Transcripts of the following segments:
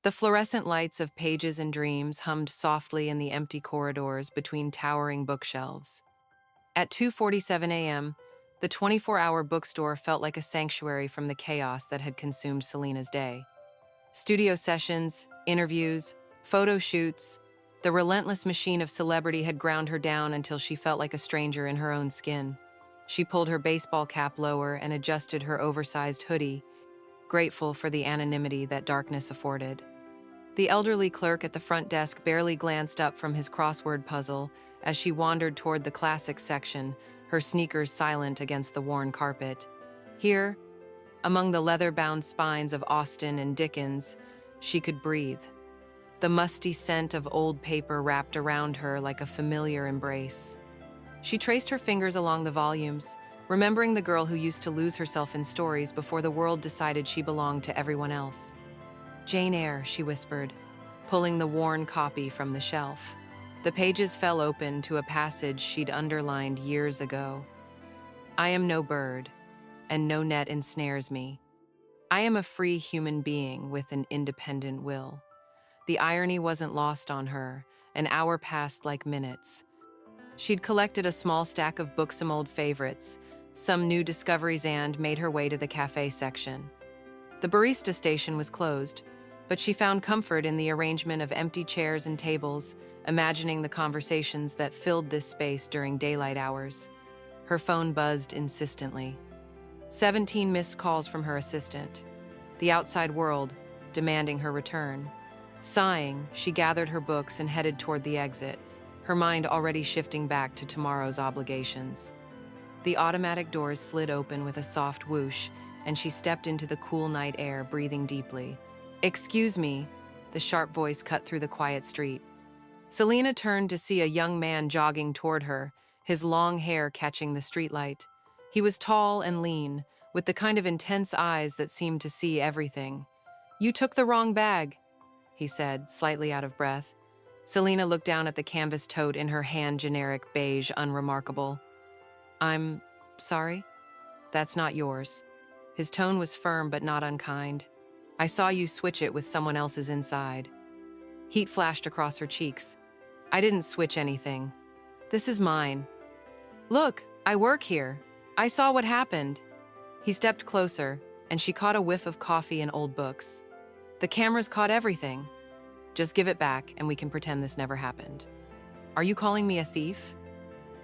The fluorescent lights of Pages and Dreams hummed softly in the empty corridors between towering bookshelves. At 2:47 a.m., the 24-hour bookstore felt like a sanctuary from the chaos that had consumed Selena's day. Studio sessions, interviews, photo shoots, the relentless machine of celebrity had ground her down until she felt like a stranger in her own skin. She pulled her baseball cap lower and adjusted her oversized hoodie, grateful for the anonymity that darkness afforded. The elderly clerk at the front desk barely glanced up from his crossword puzzle as she wandered toward the classics section, her sneakers silent against the worn carpet. Here, among the leather-bound spines of Austen and Dickens, she could breathe. The musty scent of old paper wrapped around her like a familiar embrace. She traced her fingers along the volumes, remembering the girl who used to lose herself in stories before the world decided she belonged to everyone else. "Jane Eyre," she whispered, pulling the worn copy from the shelf. The pages fell open to a passage she'd underlined years ago. "I am no bird, and no net ensnares me. I am a free human being with an independent will." The irony wasn't lost on her. An hour passed like minutes. She'd collected a small stack of booksome old favorites, some new discoveries, and made her way to the cafe section. The barista station was closed, but she found comfort in the arrangement of empty chairs and tables, imagining the conversations that filled this space during daylight hours. Her phone buzzed insistently. 17 missed calls from her assistant. The outside world, demanding her return. Sighing, she gathered her books and headed toward the exit, her mind already shifting back to tomorrow's obligations. The automatic doors slid open with a soft whoosh, and she stepped into the cool night air, breathing deeply. "Excuse me," the sharp voice cut through the quiet street. Selena turned to see a young man jogging toward her, his long hair catching the streetlight. He was tall and lean, with the kind of intense eyes that seemed to see everything. "You took the wrong bag," he said, slightly out of breath. Selena looked down at the canvas tote in her hand, generic, beige, unremarkable. "I'm sorry? That's not yours." His tone was firm but not unkind. "I saw you switch it with someone else's inside." Heat flashed across her cheeks. "I didn't switch anything. This is mine. Look, I work here. I saw what happened." He stepped closer, and she caught a whiff of coffee and old books. "The cameras caught everything. Just give it back and we can pretend this never happened." "Are you calling me a thief?"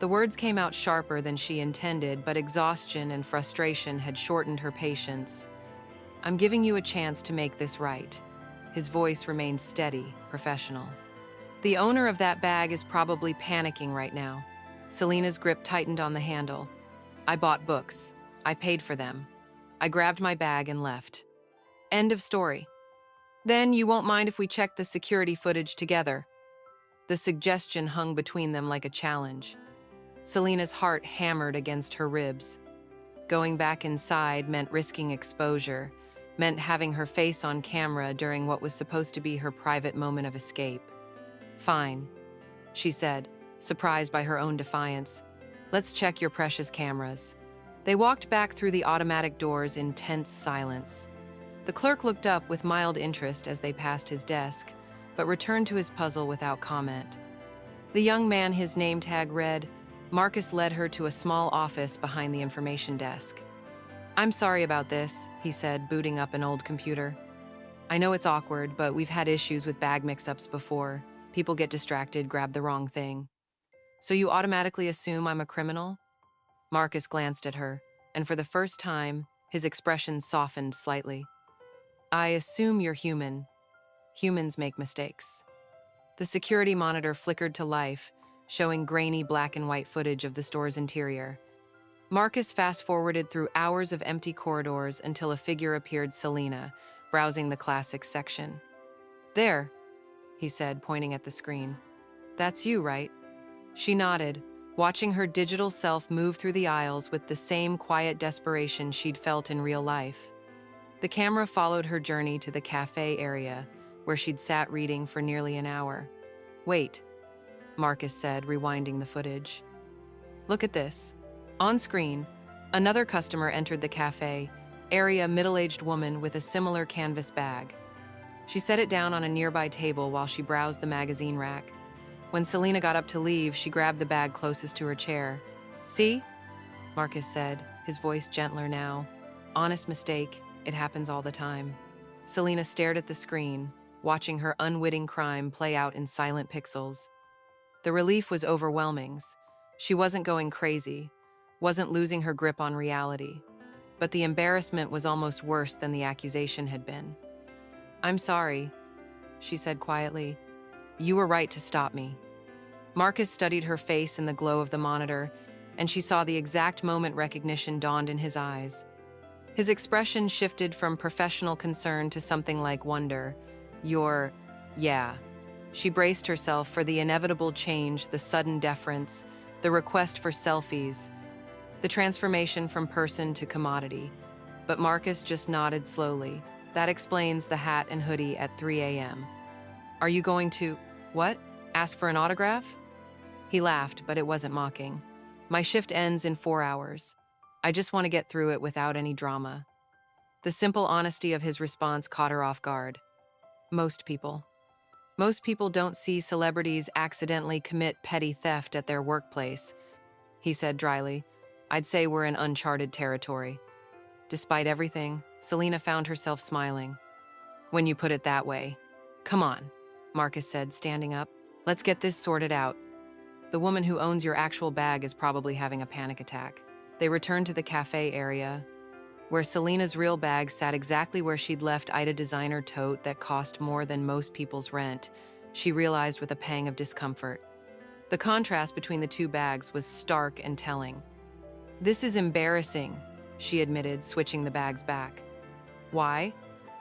The words came out sharper than she intended, but exhaustion and frustration had shortened her patience. "I'm giving you a chance to make this right." His voice remained steady, professional. "The owner of that bag is probably panicking right now." Selena's grip tightened on the handle. "I bought books. I paid for them. I grabbed my bag and left. End of story." "Then you won't mind if we check the security footage together?" The suggestion hung between them like a challenge. Selena's heart hammered against her ribs. Going back inside meant risking exposure, meant having her face on camera during what was supposed to be her private moment of escape. "Fine," she said, surprised by her own defiance. "Let's check your precious cameras." They walked back through the automatic doors in tense silence. The clerk looked up with mild interest as they passed his desk, but returned to his puzzle without comment. The young man his name tag read, Marcus, led her to a small office behind the information desk. "I'm sorry about this," he said, booting up an old computer. "I know it's awkward, but we've had issues with bag mix-ups before. People get distracted, grab the wrong thing." "So you automatically assume I'm a criminal?" Marcus glanced at her, and for the first time, his expression softened slightly. "I assume you're human. Humans make mistakes." The security monitor flickered to life, showing grainy black and white footage of the store's interior. Marcus fast-forwarded through hours of empty corridors until a figure appeared, Selena, browsing the classics section. "There," he said, pointing at the screen. "That's you, right?" She nodded, watching her digital self move through the aisles with the same quiet desperation she'd felt in real life. The camera followed her journey to the cafe area, where she'd sat reading for nearly an hour. "Wait," Marcus said, rewinding the footage. "Look at this." On screen, another customer entered the cafe, area middle-aged woman with a similar canvas bag. She set it down on a nearby table while she browsed the magazine rack. When Selena got up to leave, she grabbed the bag closest to her chair. "See?" Marcus said, his voice gentler now. "Honest mistake. It happens all the time." Selena stared at the screen, watching her unwitting crime play out in silent pixels. The relief was overwhelming. She wasn't going crazy, wasn't losing her grip on reality. But the embarrassment was almost worse than the accusation had been. "I'm sorry," she said quietly. "You were right to stop me." Marcus studied her face in the glow of the monitor, and she saw the exact moment recognition dawned in his eyes. His expression shifted from professional concern to something like wonder. Yeah." She braced herself for the inevitable change, the sudden deference, the request for selfies, the transformation from person to commodity. But Marcus just nodded slowly. "That explains the hat and hoodie at 3 a.m. Are you going to, what? Ask for an autograph?" He laughed, but it wasn't mocking. "My shift ends in 4 hours. I just want to get through it without any drama." The simple honesty of his response caught her off guard. Most people don't see celebrities accidentally commit petty theft at their workplace," he said dryly. "I'd say we're in uncharted territory." Despite everything, Selena found herself smiling. "When you put it that way. Come on," Marcus said, standing up. "Let's get this sorted out. The woman who owns your actual bag is probably having a panic attack." They returned to the cafe area, where Selena's real bag sat exactly where she'd left Ida designer tote that cost more than most people's rent. She realized with a pang of discomfort. The contrast between the two bags was stark and telling. "This is embarrassing," she admitted, switching the bags back. "Why?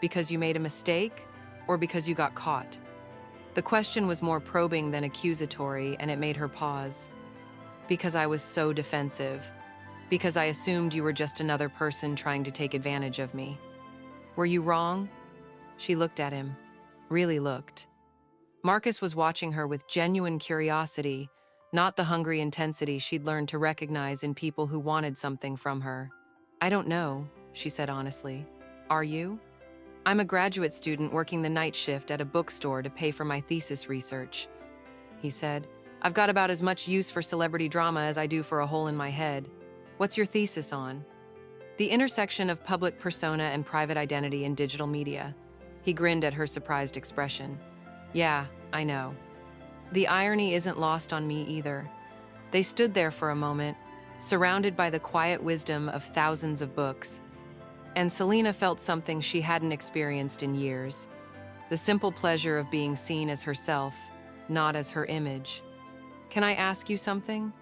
Because you made a mistake? Or because you got caught?" The question was more probing than accusatory, and it made her pause. "Because I was so defensive. Because I assumed you were just another person trying to take advantage of me." "Were you wrong?" She looked at him. Really looked. Marcus was watching her with genuine curiosity, not the hungry intensity she'd learned to recognize in people who wanted something from her. "I don't know," she said honestly. "Are you?" "I'm a graduate student working the night shift at a bookstore to pay for my thesis research," he said. "I've got about as much use for celebrity drama as I do for a hole in my head." "What's your thesis on?" "The intersection of public persona and private identity in digital media." He grinned at her surprised expression. "Yeah, I know." The irony isn't lost on me either. They stood there for a moment, surrounded by the quiet wisdom of thousands of books, and Selena felt something she hadn't experienced in years. The simple pleasure of being seen as herself, not as her image. "Can I ask you something?"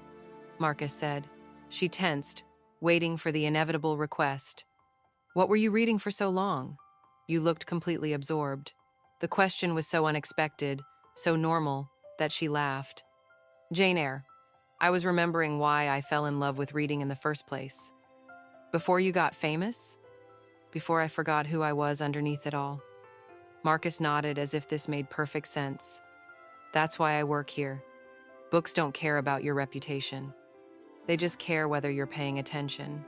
Marcus said. She tensed, waiting for the inevitable request. "What were you reading for so long? You looked completely absorbed." The question was so unexpected, so normal, that she laughed. "Jane Eyre. I was remembering why I fell in love with reading in the first place." "Before you got famous?" "Before I forgot who I was underneath it all." Marcus nodded as if this made perfect sense. "That's why I work here. Books don't care about your reputation. They just care whether you're paying attention.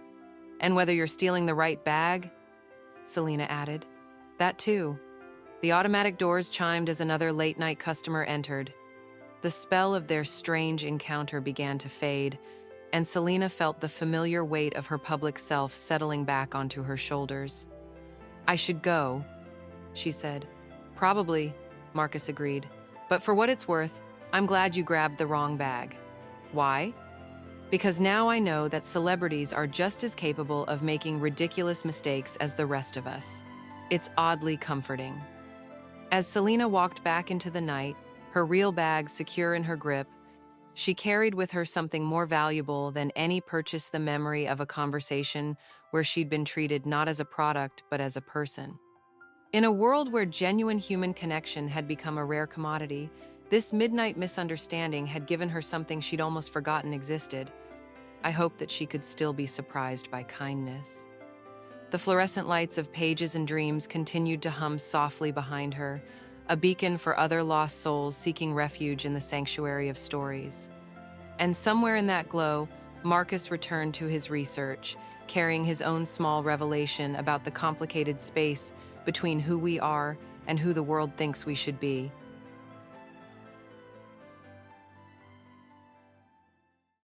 And whether you're stealing the right bag," Selena added. "That too." The automatic doors chimed as another late-night customer entered. The spell of their strange encounter began to fade, and Selena felt the familiar weight of her public self settling back onto her shoulders. "I should go," she said. "Probably," Marcus agreed. "But for what it's worth, I'm glad you grabbed the wrong bag." "Why?" "Because now I know that celebrities are just as capable of making ridiculous mistakes as the rest of us. It's oddly comforting." As Selena walked back into the night, her real bag secure in her grip, she carried with her something more valuable than any purchase: the memory of a conversation where she'd been treated not as a product but as a person. In a world where genuine human connection had become a rare commodity, this midnight misunderstanding had given her something she'd almost forgotten existed. I hoped that she could still be surprised by kindness. The fluorescent lights of Pages and Dreams continued to hum softly behind her, a beacon for other lost souls seeking refuge in the sanctuary of stories. And somewhere in that glow, Marcus returned to his research, carrying his own small revelation about the complicated space between who we are and who the world thinks we should be.